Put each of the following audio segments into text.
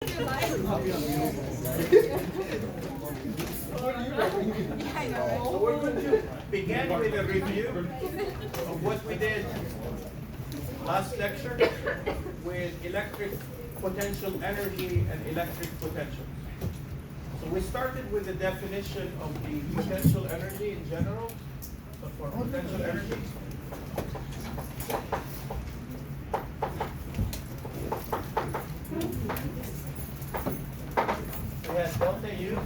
So we're going to begin with a review of what we did last lecture with electric potential energy and electric potential. So we started with the definition of the potential energy in general. So for potential energy, we had delta U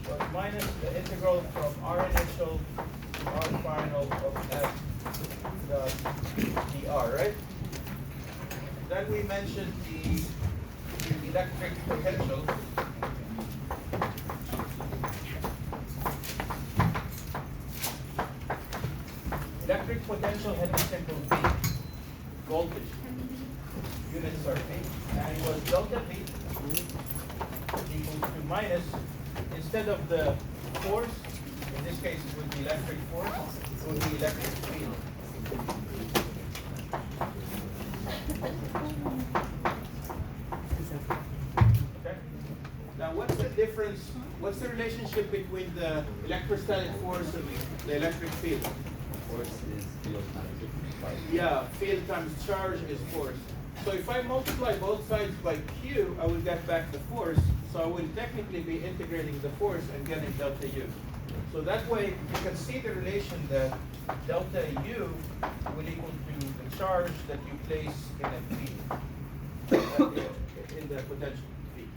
was minus the integral from R initial to R final of F dr, right? Then we mentioned the electric potential. Electric potential had a simple V, voltage. Units are V. And it was delta V equals to minus, instead of the force, in this case it would be electric force, it would be electric field. Okay? Now what's the difference, what's the relationship between the electrostatic force and the electric field? Force is field times. Yeah, field times charge is force. So if I multiply both sides by Q, I will get back the force. So I will technically be integrating the force and getting delta U. So that way you can see the relation that delta U will equal to the charge that you place in a field, in the potential field.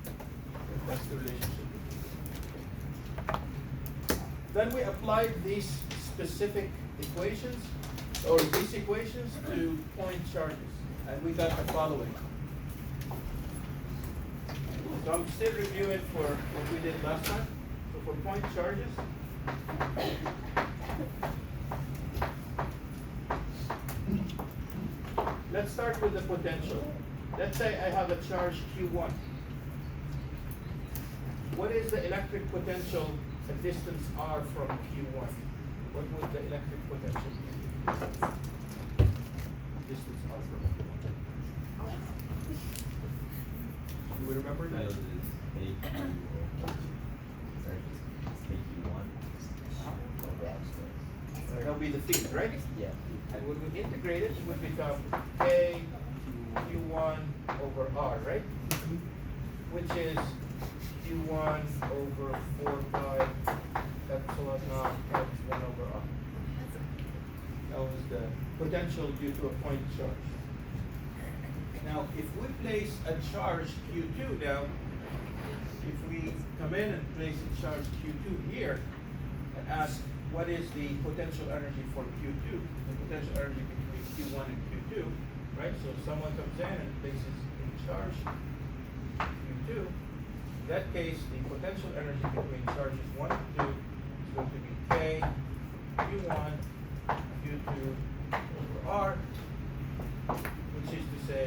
That's the relationship. Then we applied these specific equations, or these equations, to point charges. And we got the following. So I'm still reviewing for what we did last time. So for point charges, let's start with the potential. Let's say I have a charge Q1. What is the electric potential at distance R from Q1? What would the electric potential be? Distance R from Q1. Do we remember that? That'll be the field, right? Yeah. And when we integrate it, it would become K Q1 over R, right? Which is Q1 over 4 pi epsilon naught times 1 over R. That was the potential due to a point charge. Now, if we place a charge Q2 now, if we come in and place a charge Q2 here and ask what is the potential energy for Q2, the potential energy between Q1 and Q2, right? So someone comes in and places a charge Q2. In that case, the potential energy between charges 1 and 2 is going to be K Q1 Q2 over R, which is to say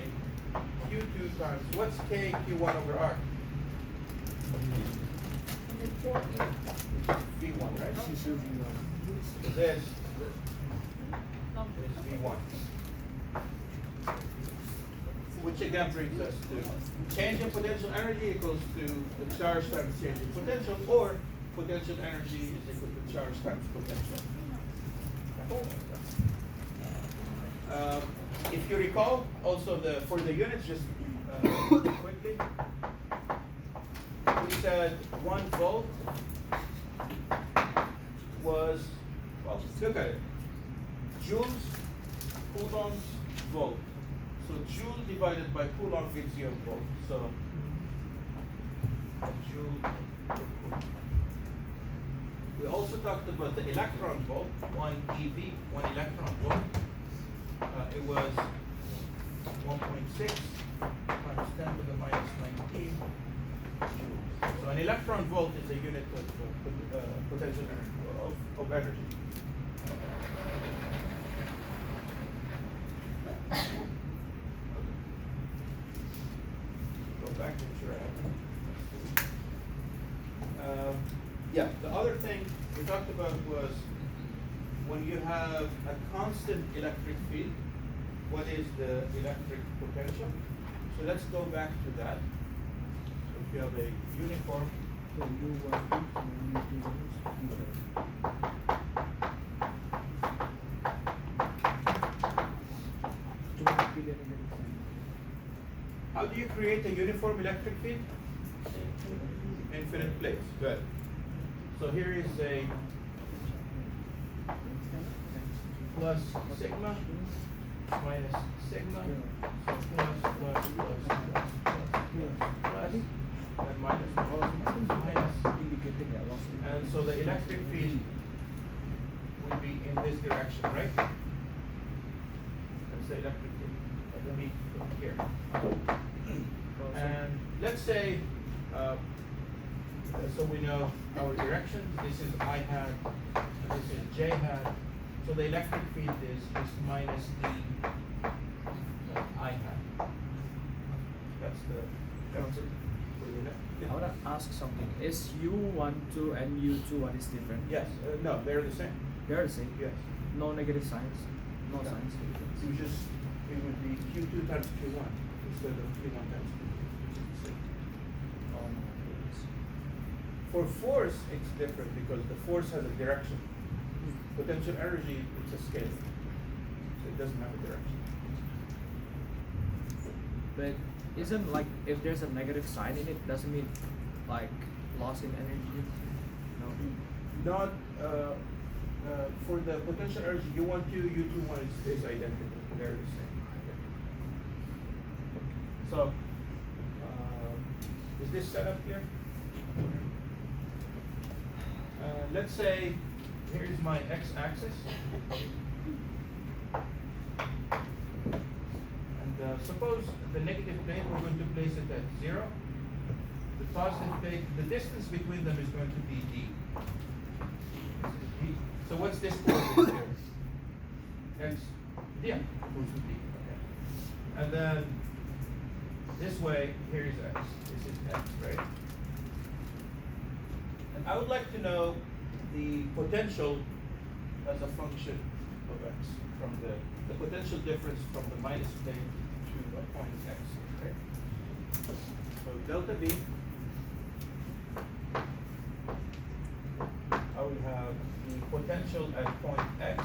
Q2 times, what's K Q1 over R? V1, right? So this is V1. Which again brings us to change in potential energy equals to the charge times change in potential, or potential energy is equal to charge times potential. If you recall, also for the units, just quickly, we said 1 volt was, well, look at it, joules, coulombs, volt. So joule divided by coulomb gives you a volt. So joule per coulomb. We also talked about the electron volt, 1 eV, 1 electron volt. It was 1.6 times 10 to the minus 19 joules. So an electron volt is a unit of potential energy, of energy. Go back to sure yeah, the other thing we talked about was when you have a constant electric field, what is the electric potential? So let's go back to that. if you have a uniform, So U1 and U2 is equal. To not be the negative sign. how do you create a uniform electric field? Infinite plates. Good. So here is a plus sigma minus sigma, so plus, and minus, Indicating a loss. and so the electric field will be in this direction, right? That's the electric field. Let me put here. And let's say, so we know our directions. This is I hat, and this is J hat. So the electric field is minus the I hat. That's the concept for the electric I want to ask something. Is U12 and U21 is different? Yes, no, they're the same. They are the same. Yes. No negative signs. No No. signs. You just, it would be Q2 times Q1 instead of Q1 times Q2, which is the same. For force, it's different because the force has a direction. Potential energy, it's a scale. So it doesn't have a direction. But isn't like if there's a negative sign in it, doesn't mean like loss in energy? No. Not, for the potential energy, U12, U21 is identical. They're the same. So, is this set up here? Let's say, here's my x-axis. And suppose the negative plate, we're going to place it at 0. The positive plate, the distance between them is going to be d. This is d. So what's this coordinate here? X, d, goes to d. Okay. And then this way, here is x. This is x, right? And I would like to know the potential as a function of x, from the potential difference from the minus plate to a point x, okay? So delta V, I will have the potential at point x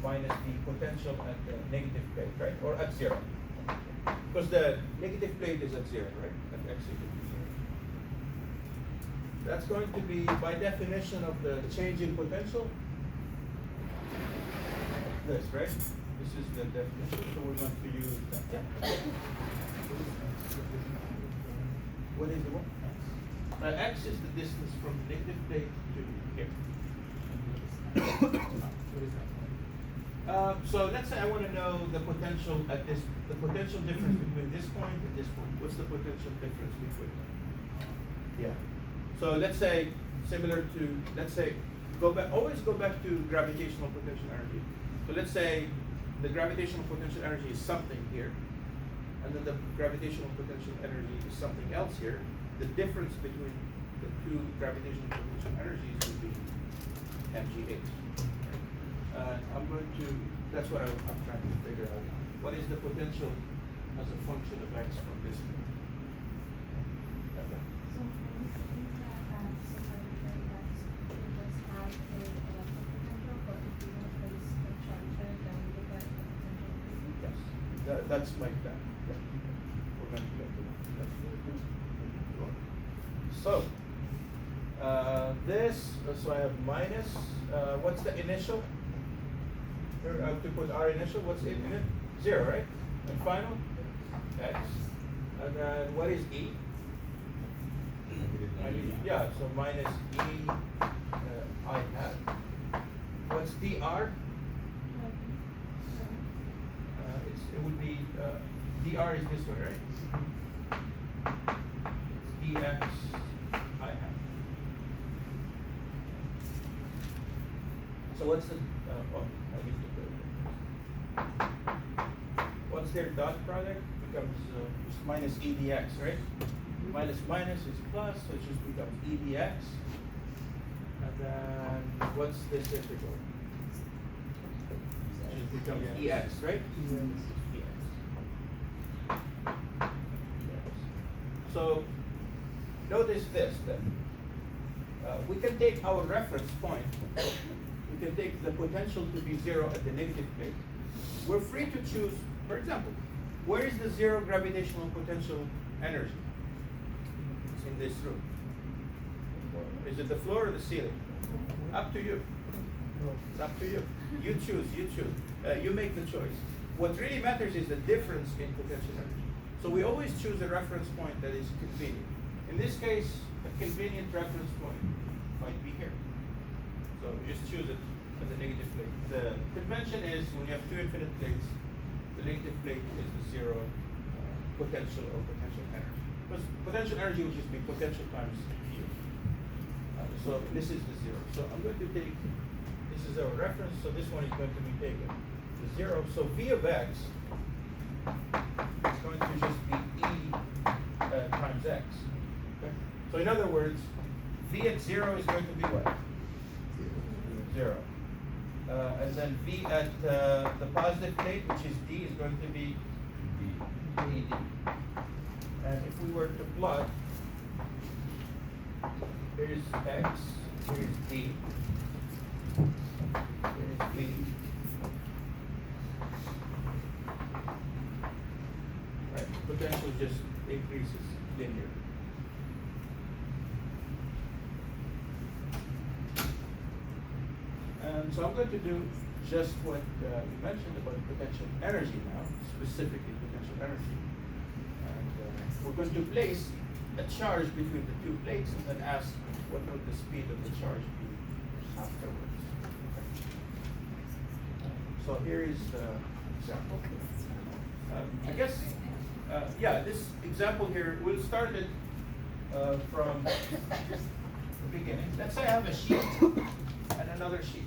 minus the potential at the negative plate, right? Or at 0. Because the negative plate is at 0, right? At x equals 0. That's going to be, by definition of the change in potential, this, right? This is the definition, so we're going to use that. Yeah. What is the one? X is the distance from the negative plate to here. What is that? So let's say I want to know the potential at the potential difference between this point and this point. What's the potential difference between them? Yeah. So let's say, similar to, let's say, always go back to gravitational potential energy. So let's say the gravitational potential energy is something here, and then the gravitational potential energy is something else here. The difference between the two gravitational potential energies would be mgh. That's what I'm trying to figure out. What is the potential as a function of x from this point? Okay. So anything that has somebody that just have a electric potential, but if you want to place a charge there, then you get the potential. Yes, that's my plan. Yeah. We're going to get to that. So, so I have minus, what's the initial? Here, I have to put our initial, what's in it? 0, right? And final? X. And then what is E? Yeah, so minus E I hat. What's dr? It would be, dr is this way, right? It's dx I hat. So what's the, I need to put it. Once their dot product becomes just minus E dx, right? Minus minus is plus, so it just becomes E dx. And then what's this integral? It just becomes ex, right? Ex. So notice this then. We can take our reference point, we can take the potential to be zero at the negative plate. We're free to choose, for example, where is the zero gravitational potential energy? It's in this room. Is it the floor or the ceiling? Up to you. It's up to you. You choose, you choose. You make the choice. What really matters is the difference in potential energy. So we always choose a reference point that is convenient. In this case, a convenient reference point might be here. So we just choose it at the negative plate. The convention is when you have two infinite plates, the negative plate is the zero potential or potential energy. Because potential energy will just be potential times Q. So this is the zero. So I'm going to take, this is our reference, so this one is going to be taken. The zero, so V of x is going to just be E times x. Okay? So in other words, V at zero is going to be what? Zero. And then V at the positive plate, which is D, is going to be ED. And if we were to plot, here's x, here's D, here's V. Right, potential just increases linear. And so I'm going to do just what we mentioned about potential energy now, specifically potential energy. And we're going to place a charge between the two plates and then ask what would the speed of the charge be afterwards. So here is the example. I guess, yeah, this example here, we'll start it from the beginning. Let's say I have a sheet and another sheet.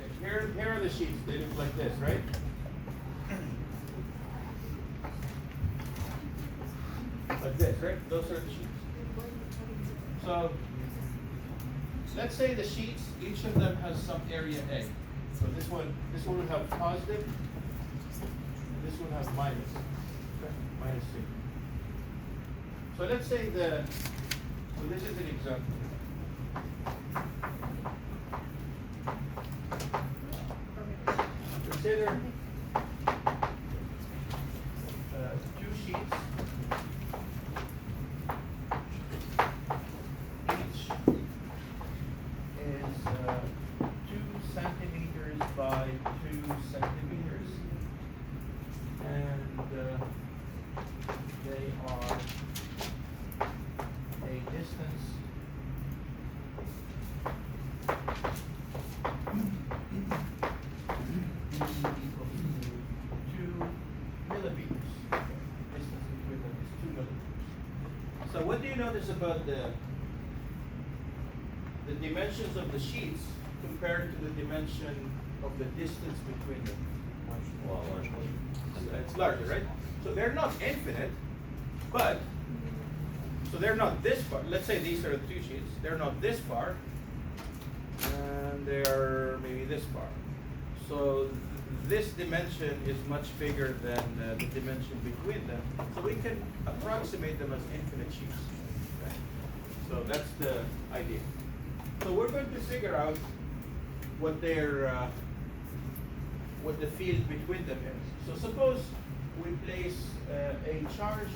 Okay, here are the sheets. They look like this, right? Like this, right? Those are the sheets. So let's say the sheets, each of them has some area A. So this one will have positive, and this one has minus. Okay, minus C. So let's say so this is an example. Consider two sheets. Each is 2 centimeters by 2 centimeters, and they are a distance equals to 2 millimeters. Distance between them is 2 millimeters. So what do you notice about the dimensions of the sheets compared to the dimension of the distance between them? It's larger, right? So they're not infinite, but so they're not this far. Let's say these are the two sheets. They're not this far, and they're maybe this far. So this dimension is much bigger than the dimension between them. So we can approximate them as infinite sheets. Okay? So that's the idea. So we're going to figure out what what the field between them is. So suppose we place a charge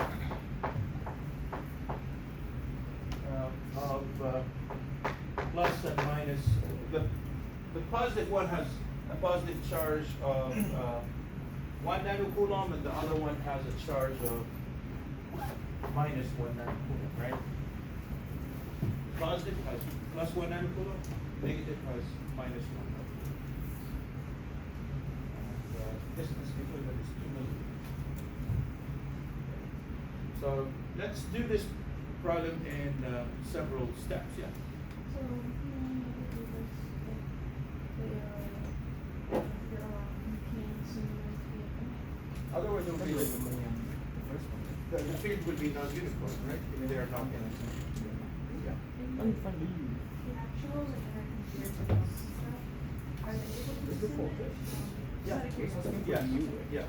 of plus and minus. The positive one has a positive charge of 1 nanocoulomb, and the other one has a charge of minus 1 nanocoulomb, right? Positive has plus 1 nanocoulomb, negative has minus 1 nanocoulomb. And distance between them is 2 millimeters. So let's do this problem in several steps, yeah. So, Otherwise it would be like the field would be non-uniform, right? If they are not in yeah. The actual are they able to Yeah, yeah.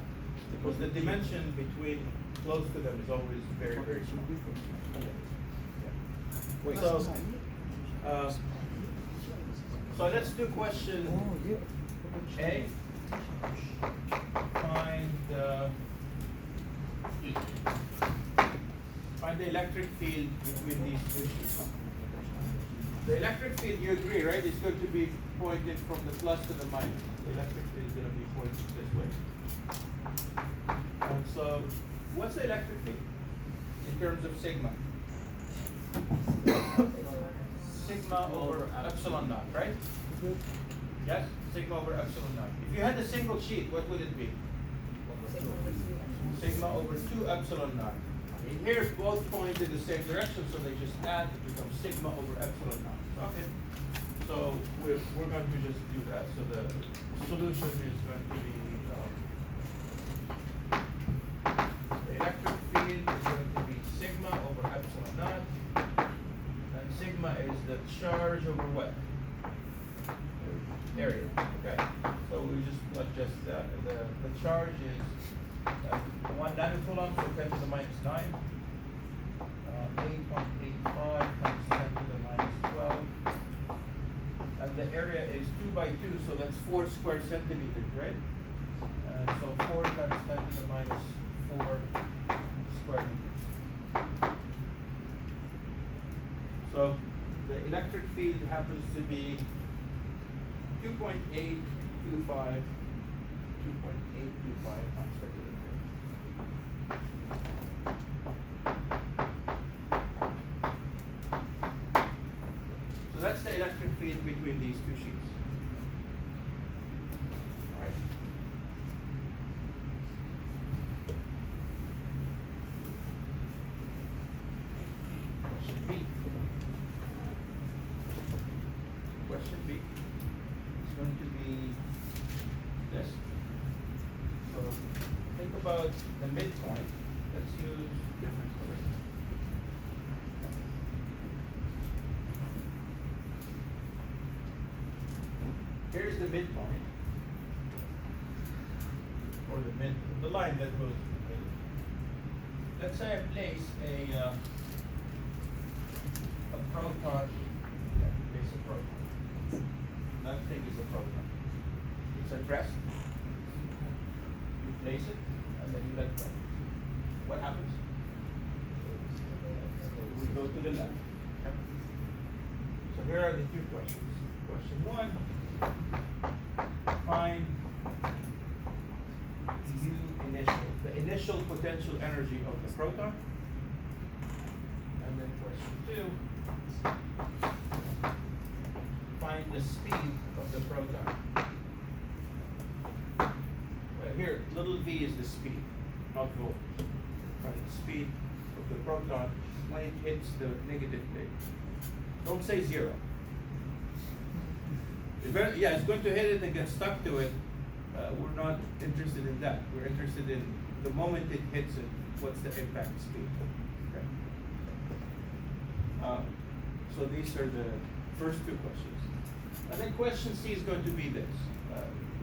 Because the dimension between close to them is always very, very small. Yeah. Wait. So, uh, so let's do question A. Find the electric field between these two sheets. The electric field, you agree, right? It's going to be pointed from the plus to the minus. The electric field is going to be pointed this way. And so, what's the electric field in terms of sigma? Sigma over epsilon naught, right? Yes? Sigma over epsilon naught. If you had a single sheet, what would it be? Sigma over 2 epsilon naught. Here, both point in the same direction, so they just add, it becomes sigma over epsilon naught. Okay. So we're going to just do that. So the solution is going to be the electric field is going to be sigma over epsilon naught, and sigma is the charge over what? Area. Okay. So we just adjust that. The charge is 1 nanocoulomb, so 10 to the minus 9. 8.85 times 10 to the minus 12. And the area is 2 by 2, so that's 4 square centimeters, right? So 4 times 10 to the minus 4 square meters. So the electric field happens to be 2.825 times 10 to the So that's the electric field between these two sheets. All right. Question B. Question B is going to be this. So think about the midpoint. Let's use different colors. Here's the midpoint, or the line that goes. Let's say I place a proton. Yeah, place a proton. That thing is a proton. It's at rest. You place it, and then you let go. What happens? We go to the left. Okay. So here are the two questions. Question 1. Find the initial potential energy of the proton. And then question 2, find the speed of the proton. Well, here, little v is the speed, not voltage. Find the speed of the proton when it hits the negative plate. Don't say 0. Yeah, it's going to hit it and get stuck to it. We're not interested in that. We're interested in the moment it hits it, what's the impact speed. Okay. So these are the first two questions. And then question C is going to be this.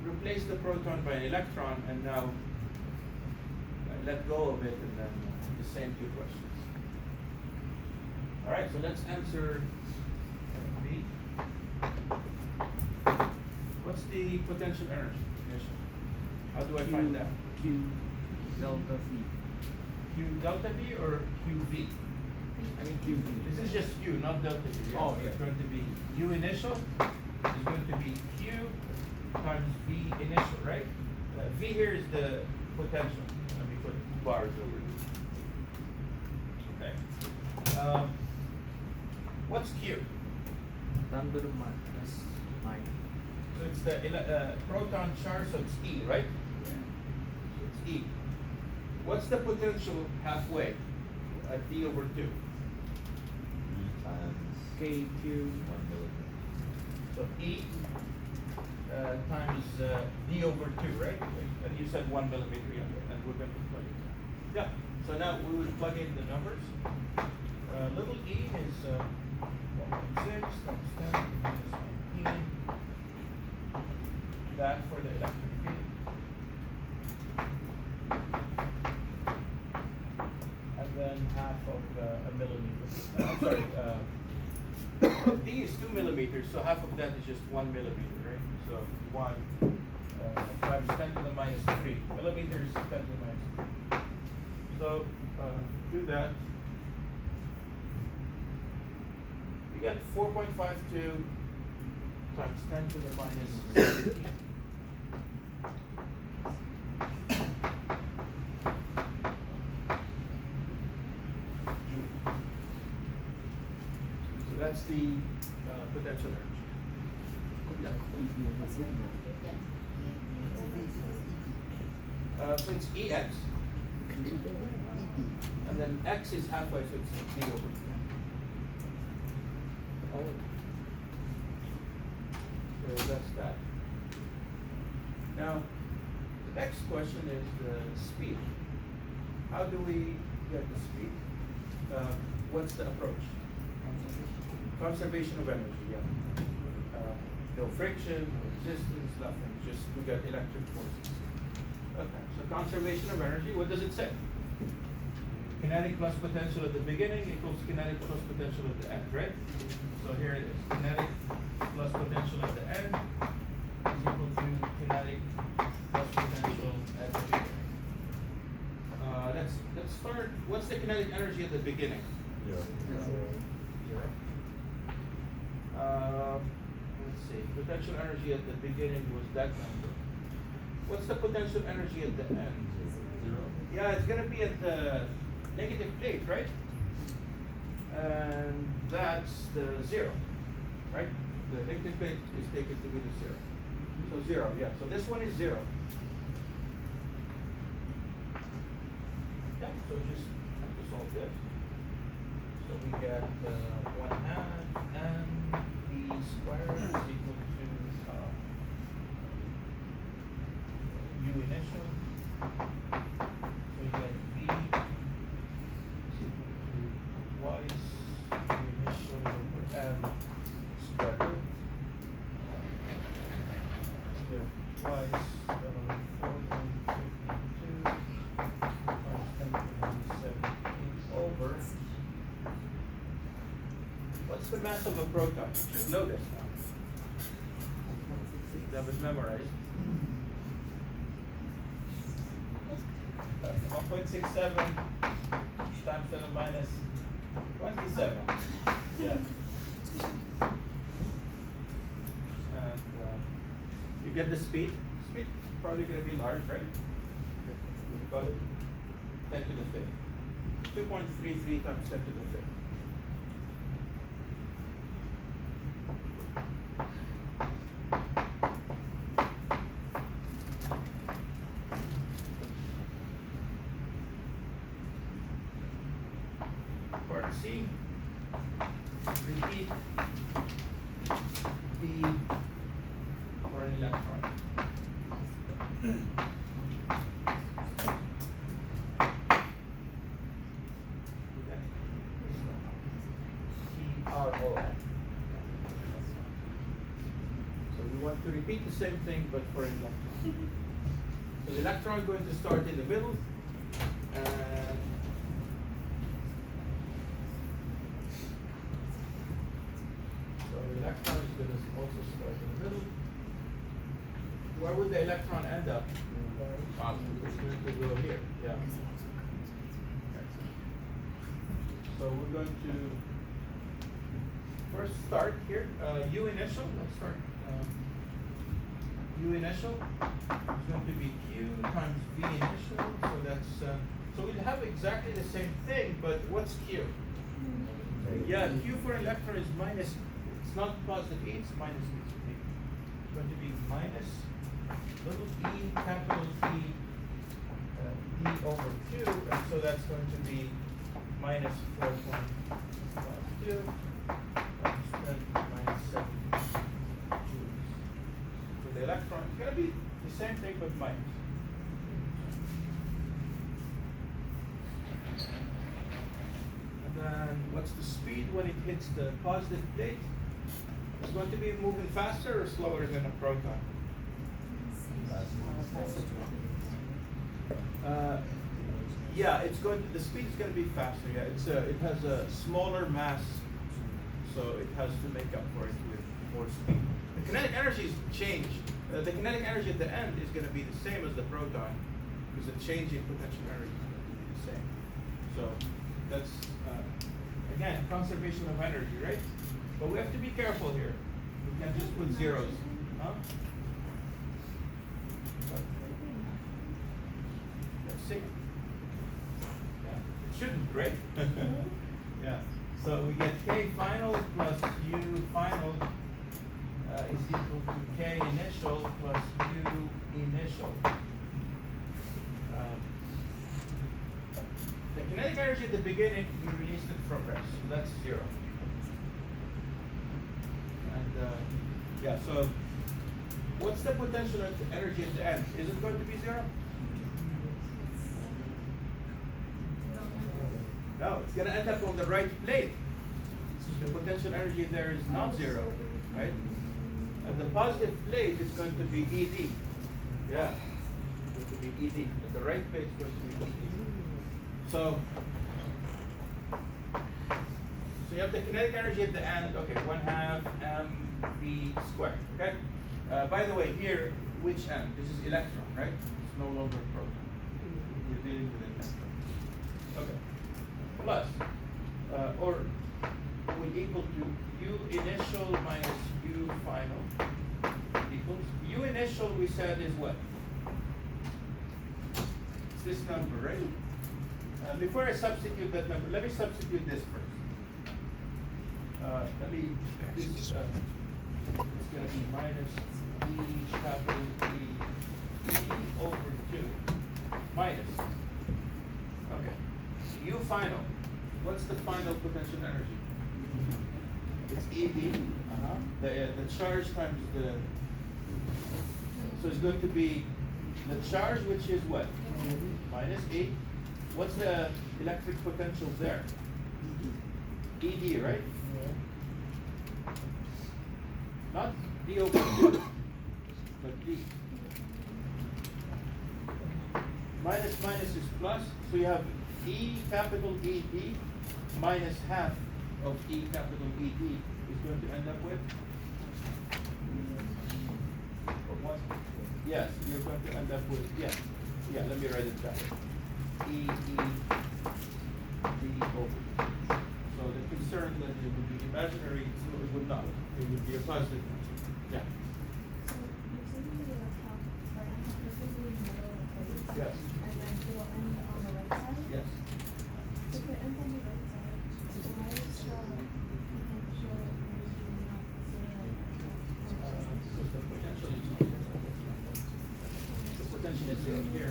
Replace the proton by an electron, and now let go of it, and then the same two questions. All right, so let's answer B. What's the potential energy? How do I find that? Q delta V. Q delta V or QV? I mean QV. This is just Q, not delta V. Oh, It's yeah. going to be U initial is going to be Q times V initial, right? V here is the potential. Let me put bars over it. Okay. What's Q? 10 to the minus 9. So it's the proton charge, so it's E, right? So it's E. What's the potential halfway at D over 2? E times KQ 1 millimeter. So E times D over 2, right? And you said 1 millimeter, yeah, and we're going to plug it. Yeah, so now we will plug in the numbers. Little e is 1.6 times 10 minus 19. That for the electric field. And then half of a millimeter. I'm sorry, D is 2 millimeters, so half of that is just 1 millimeter, right? So 1 times 10 to the minus 3 millimeters, 10 to the minus 3. So do that. You get 4.52 times 10 to the minus 17. So that's the potential energy. So it's EX. And then X is halfway, so it's D over 2. So that's that. Now, the next question is the speed. How do we get the speed? What's the approach? Conservation of energy, yeah. No friction, no resistance, nothing. Just we got electric forces. Okay, so conservation of energy, what does it say? Kinetic plus potential at the beginning equals kinetic plus potential at the end, right? So here it is. Kinetic plus potential at the end is equal to kinetic plus potential at the beginning. Let's start. What's the kinetic energy at the beginning? Zero. Let's see. Potential energy at the beginning was that number. What's the potential energy at the end? Zero. Yeah, it's gonna be at the negative plate, right? And that's the 0, right? The negative plate is taken to be the 0. So 0, yeah. So this one is 0. Yeah, so just have to solve this. So we get 1/2 m d squared is equal to u initial. So you get v is equal to twice u initial over m squared root. So twice 4.52 times 10 to the minus 17 over. What's the mass of a proton? You should know this now. You have it memorized. 1.67 times 10 to the minus 27. Yeah. And you get the speed. Speed probably going to be large, right? We got it. 10 to the 5th. 2.33 times 10 to the 5th. Part C, repeat the for an electron. TRON. So we want to repeat the same thing but for an electron. So the electron is going to start in the middle and the electron is going to also start in the middle. Where would the electron end up? It's going to go here, yeah. So we're going to first start here. U initial, let's start. U initial is going to be Q times V initial. So that's, so we'll have exactly the same thing, but what's Q? Yeah, Q for an electron is minus. It's not positive E, it's minus E. It's going to be minus little e, capital E, D over Q, and so that's going to be minus 4.52 times 10 to the minus 7 joules. So the electron is going to be the same thing but minus. And then what's the speed when it hits the positive plate? It's going to be moving faster or slower than a proton? Yeah, it's going to, the speed is going to be faster. Yeah, it has a smaller mass, So it has to make up for it with more speed. The kinetic energy is changed. The kinetic energy at the end is going to be the same as the proton, because the change in potential energy is going to be the same. So that's, again, conservation of energy, right? But we have to be careful here. We can't just put zeros. Huh? Let's see. Yeah, it shouldn't, right? Yeah. So we get K final plus U final is equal to K initial plus U initial. The kinetic energy at the beginning, we released it from rest, so that's 0. And yeah, so what's the potential energy at the end? Is it going to be 0? No, it's going to end up on the right plate. The potential energy there is not 0, right? And the positive plate is going to be ED. Yeah, it's going to be ED. And the right plate is going to be ED. So you have the kinetic energy at the end, okay, 1/2 mv squared, okay? By the way, here, which m? This is electron, right? It's no longer proton. We're dealing with an electron. Okay. Plus, or will equal to U initial minus U final equals, U initial we said is what? It's this number, right? Before I substitute that number, let me substitute this first. This is going to be minus E capital E over 2 minus. Okay. U final. What's the final potential energy? It's ED. The charge times the. So it's going to be the charge, which is what? Minus E. What's the electric potential there? ED, right? Not D over 2, but D. Minus minus is plus, so you have E capital ED minus half of E capital ED is going to end up with? What? Yes, you're going to end up with, yeah, let me write it down. E, D over. So the concern that it would be imaginary, so it would not. It would be a positive. Yeah. So you're saying the electron, sorry, this will be in the middle of the plate. Yes. And then it will end on the right side? Yes. If it ends on the right side, why is the potential energy not the same? Because the potential is not here. The potential is in here.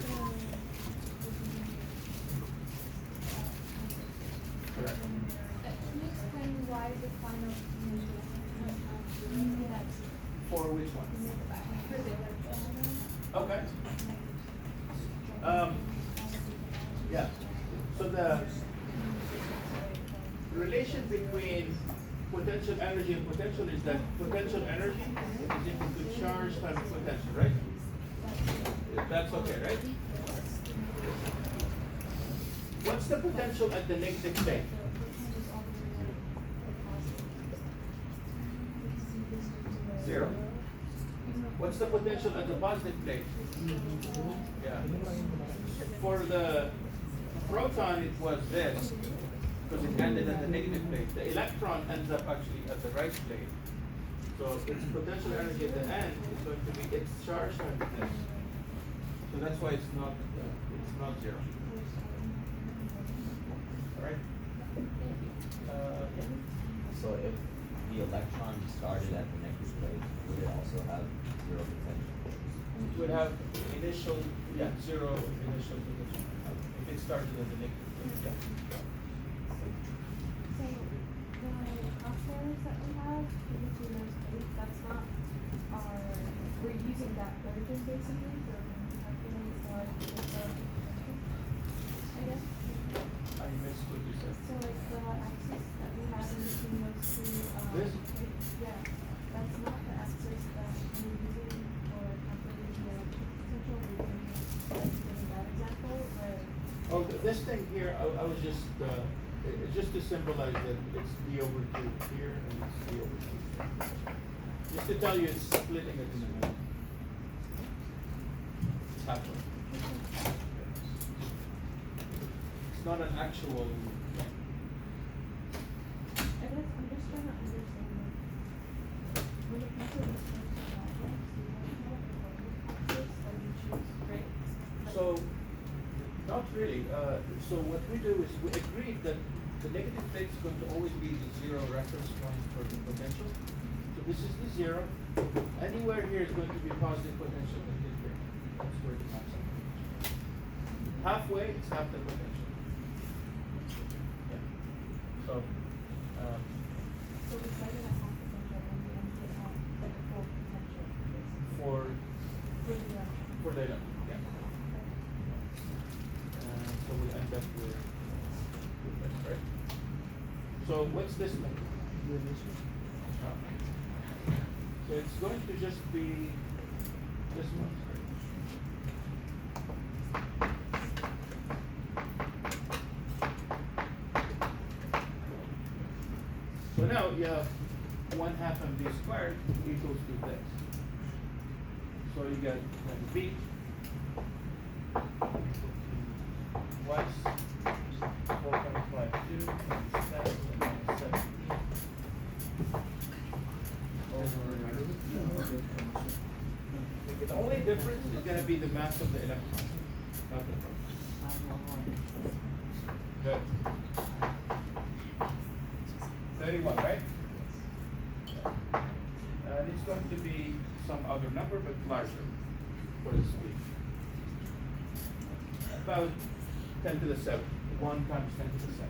Correct. Can you explain why the final energy that's For which one? for the electron? Okay. Yeah. So the relation between potential energy and potential is that potential energy is equal to charge times potential, right? That's okay, right? What's the potential at the negative plate? Zero. What's the potential at the positive plate? Yeah. For the proton, it was this, because it ended at the negative plate. The electron ends up actually at the right plate. So its potential energy at the end is going to be its charge times this. So that's why it's not 0. All right. Yeah. So if the electron started at the negative plate, would it also have 0 potential? It would have initial, 0 initial potential. If it started at the negative plate, yeah. So the crosshairs that we have in between those plates, that's not our, we're using that origin basically for calculating the potential, I guess. I missed what you said. So like the axis that we have in between those two, This? plates, yeah, that's not the axis that we're using for calculating the potential. We're doing like in that example where. Oh, this thing here, I was just, it's just to symbolize that it's D over 2 here and it's C over Q. Just to tell you, it's splitting it in the middle. It's halfway. It's not an actual thing. I guess I'm just trying to understand, like, when it comes to this type of projects, do you guys have a axis or you choose grades? So, not really. So what we do is we agreed that the negative plate is going to always be the zero reference point for the potential. So this is the zero. Anywhere here is going to be positive potential in this grade. That's where it comes up. Halfway, it's half the potential. Yeah. So, So we started at half potential and we ended at like a full potential, basically. for For the electron. the electron, yeah. So we end up with that, right? So what's this thing? So it's going to just be this one. So now you have 1/2 mv squared equals to this. So you get mv twice 4.52 times 17 the only difference is going to be the mass of the electron, not the proton. Good. 31, right? And it's going to be some other number, but larger for the speed. About 10 to the 7. 1 times 10 to the 7.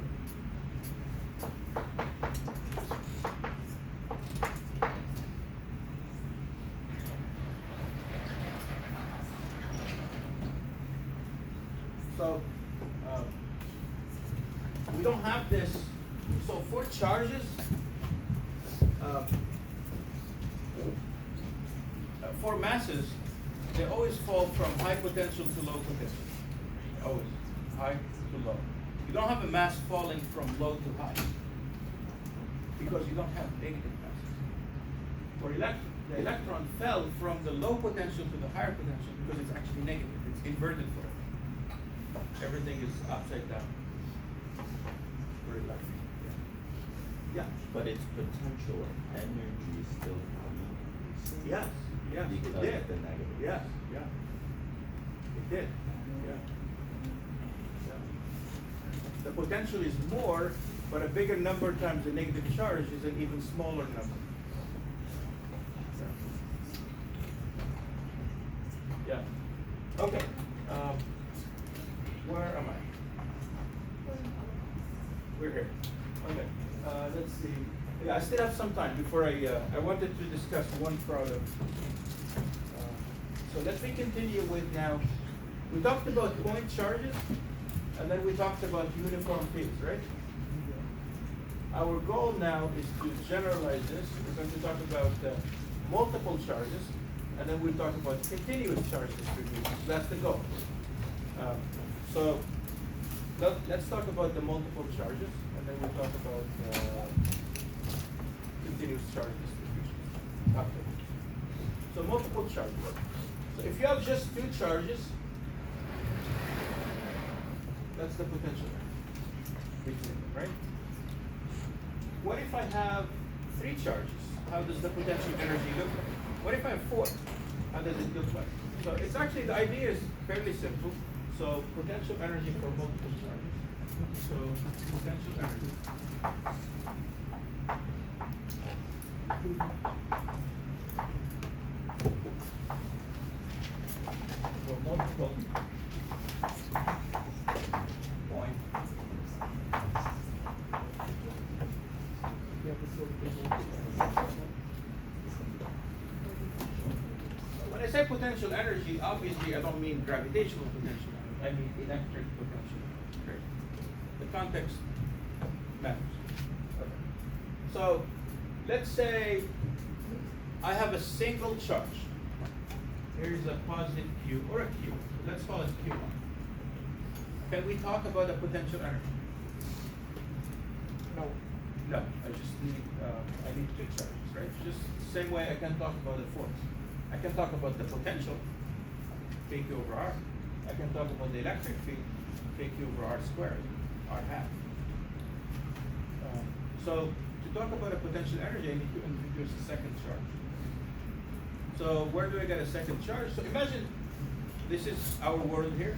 So, we don't have this. So for charges, for masses, they always fall from high potential to low potential. Always, high to low. You don't have a mass falling from low to high because you don't have negative masses. For the electron fell from the low potential to the higher potential because it's actually negative. It's inverted for it. Everything is upside down. For electron. Yeah. But its potential energy still coming. Yes. Yes. Because It did. of the negative. Yes. Yeah. It did. Yeah. Yeah. The potential is more, but a bigger number times the negative charge is an even smaller number. Yeah. Okay. Where am I? We're here. Okay. Let's see. Yeah, I still have some time before I wanted to discuss one problem. So let me continue with now. We talked about point charges, and then we talked about uniform fields, right? Our goal now is to generalize this. We're going to talk about multiple charges, and then we'll talk about continuous charge distribution. That's the goal. So let's talk about the multiple charges, and then we'll talk about continuous charge distribution. Okay. So multiple charges. So if you have just two charges, that's the potential between them, right? What if I have three charges? How does the potential energy look like? What if I have four? How does it look like? So it's actually, the idea is fairly simple. So potential energy for multiple charges. So potential energy. For multiple point. When I say potential energy, obviously I don't mean gravitational potential energy. I mean electric potential energy. Right? The context matters. Okay. So let's say I have a single charge. Here's a positive Q or a Q. Let's call it Q1. Can we talk about the potential energy? No. No, I just need, I need two charges, right? Just the same way I can talk about the force. I can talk about the potential, KQ over R. I can talk about the electric field, KQ over R squared, R half. So to talk about a potential energy, I need to introduce a second charge. So where do I get a second charge? So imagine this is our world here.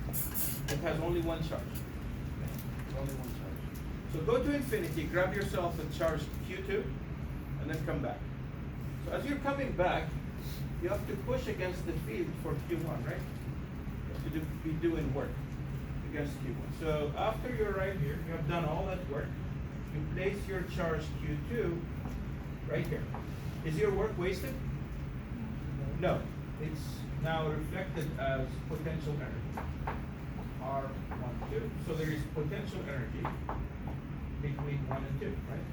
It has only one charge. Okay? Only one charge. So go to infinity, grab yourself a charge Q2, and then come back. So as you're coming back, you have to push against the field for Q1, right? You have to be doing work against Q1. So after you're right here, you have done all that work. You place your charge Q2 right here. Is your work wasted? No. It's now reflected as potential energy. R12. So there is potential energy between 1 and 2, right?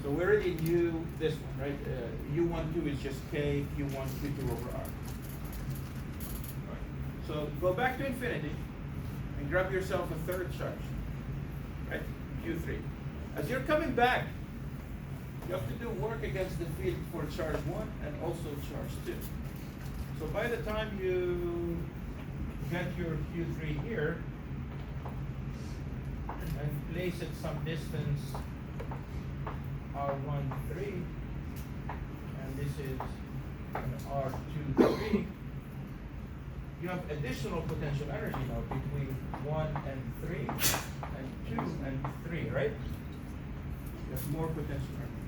So we already knew this one, right? U12 is just K, Q1, Q2 over R. Right. So go back to infinity and grab yourself a third charge, right? Q3. As you're coming back, you have to do work against the field for charge 1 and also charge 2. So by the time you get your Q3 here and place it some distance R13, and this is an R23, you have additional potential energy now between 1 and 3 and 2 and 3, right? You have more potential energy.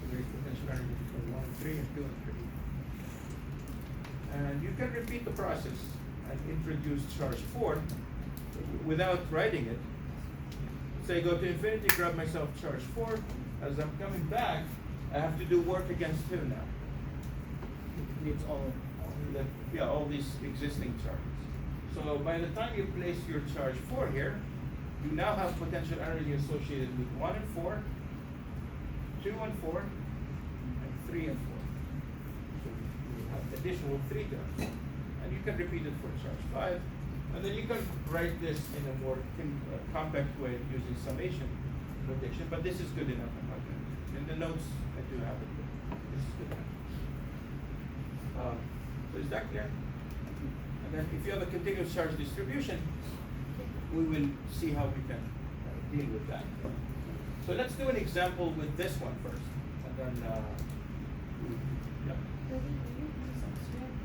So there is potential energy between 1 and 3 and 2 and 3. And you can repeat the process and introduce charge 4 without writing it. Say go to infinity, grab myself charge 4. As I'm coming back, I have to do work against 2 now. It needs all. All these existing charges. So by the time you place your charge 4 here, you now have potential energy associated with 1 and 4, 2 and 4, and 3 and 4. So you have additional 3 terms. And you can repeat it for charge 5. And then you can write this in a more compact way using summation notation, but this is good enough. I'm not going to. In the notes, I do have it. This is good enough. So is that clear? And then if you have a continuous charge distribution, we will see how we can deal with that. So let's do an example with this one first, and then yeah. For the unit use substrate,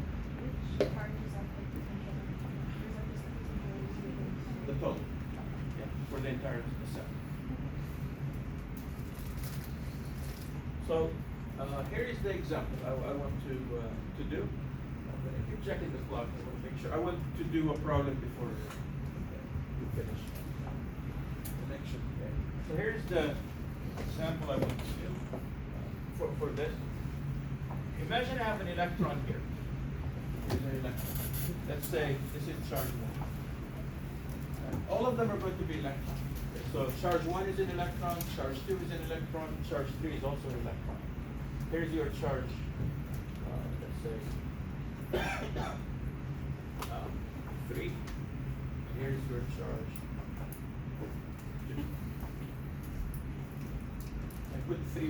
which part is of the potential energy? Or is that just the potential energy? The total. Yeah, for the entire set. So here is the example I want to do. I'm going to keep checking the clock. I want to make sure. I want to do a problem before we finish. Connection. Okay. So here's the example I want to do for this. Imagine I have an electron here. Here's an electron. Let's say this is charge 1. And all of them are going to be electrons. Okay, so charge 1 is an electron, charge 2 is an electron, charge 3 is also an electron. Here's your charge, let's say, 3. And here's your charge 2. I put 3